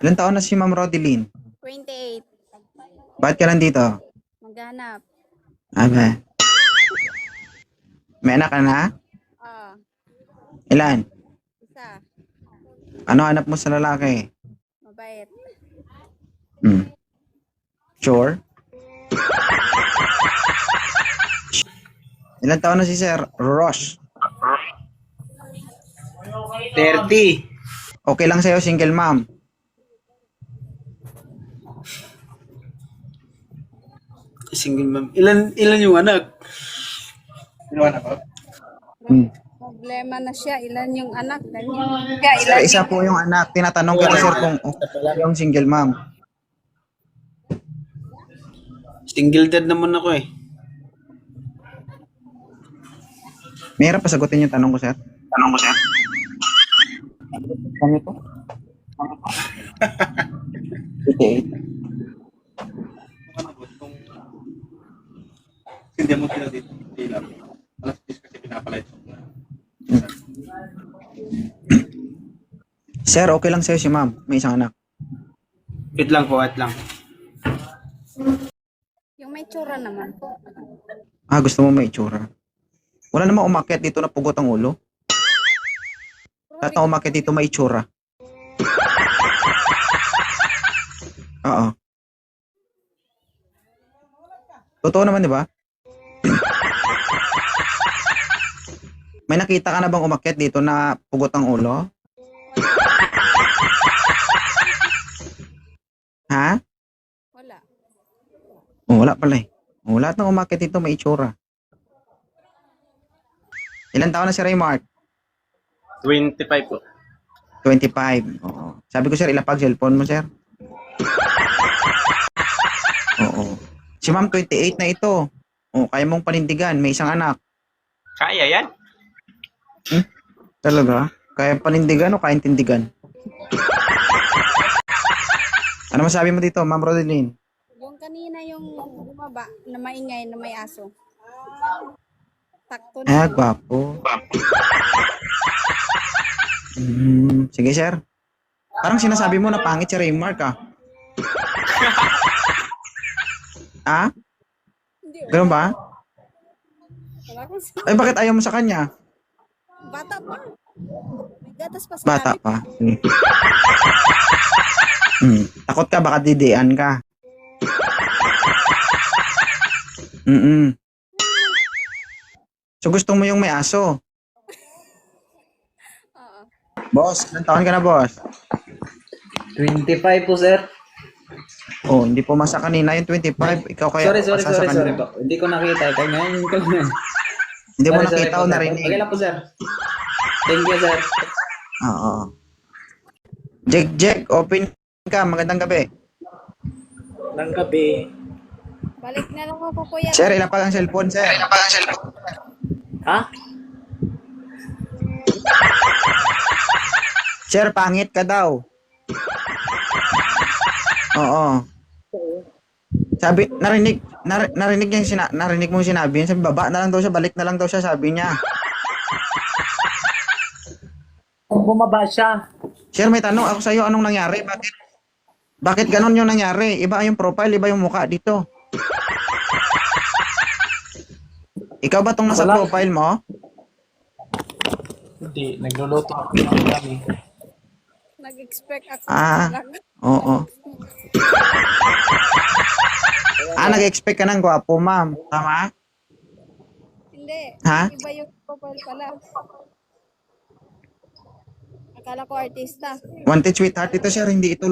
Ilan taon na si Ma'am Rodeline? 28. Bakit ka nandito? Maghanap. Aba. May anak ka na? Ah, Ilan? isa. Ano hanap mo sa lalaki? Mabait. Sure? Ilan taon na si Sir Ross? 30. Okay lang sa'yo, single mom. Single mom. Ilan yung anak? Ilan anak ko? Problema na siya. Ilan yung anak? Sir, isa po yung anak. Tinatanong kita, sir, kung okay yung single mom. Single dad naman ako eh. Mahirap pa sagutin yung tanong ko, sir. Ano ito? Okay. Hindi mo sila dito. Hindi lang. Alas 10 kasi pinapalit. Sir, okay lang sa'yo si ma'am. May isang anak. Wait lang po, wait lang. Yung may tsura naman. Gusto mo may itsura. Wala namang umakyat dito na pugot ang ulo. Lahat na umakyat dito may itsura. Oo. Totoo naman, di ba? May nakita ka na bang umakyat dito na pugot ang ulo? Ha? Wala. Wala pala eh. Lahat ng umakyat dito may itsura. Ilan taon na si Raymark? 25 po. 25. Oo. Sabi ko, sir, ilapag cellphone mo, sir. Oo. Si ma'am, 28 na ito. Kaya mong panindigan. May isang anak. Kaya yan? Talaga? Kaya panindigan o kaya tindigan? Ano masabi mo dito, Ma'am Rodeline? Yung kanina yung bumaba na maingay na may aso. Takto na. Gwapo. Sige, sir. Parang sinasabi mo na pangit si Raymark, ah. Hindi. Ganun ba? Wala akong Ay, bakit ayaw mo sa kanya? Bata pa. May gatas pa sa Bata labi. pa. Sige. Takot ka, baka didian ka. So, gusto mo yung may aso? Oo. Boss, ilang taon ka na, boss? 25 po, sir. Hindi po masa kanina yung 25. Ikaw kaya Sorry pasa sa po. kanina. Hindi ko nakita. Kaya ngayon ko lang. Hindi mo Sorry nakita po, o sir. narinig. Okay lang po, sir. Thank you, sir. Oo. Jack, open ka. Magandang gabi. Ng gabi. Balik na lang ako, kuya. Sir, ilapag ang cellphone, sir. Ha? Sir, pangit ka daw. Oo. Sabi, narinig niya narinig mong sinabi. Sabi, baba na lang daw siya, balik na lang daw siya, sabi niya. Kung bumaba siya. Sir, may tanong ako sa iyo, anong nangyari? Bakit ganon yung nangyari? Iba yung profile, iba yung mukha dito. Ikaw ba tong nasa Wala. profile mo? Hindi. Nagluluto ako ng kami. Nag-expect ako. Oo. Nag-expect ka ng gwapo, ma'am. Tama? Hindi. Ha? Iba yung profile pala. Akala ko artista. Wanted sweetheart ito, sir. Hindi ito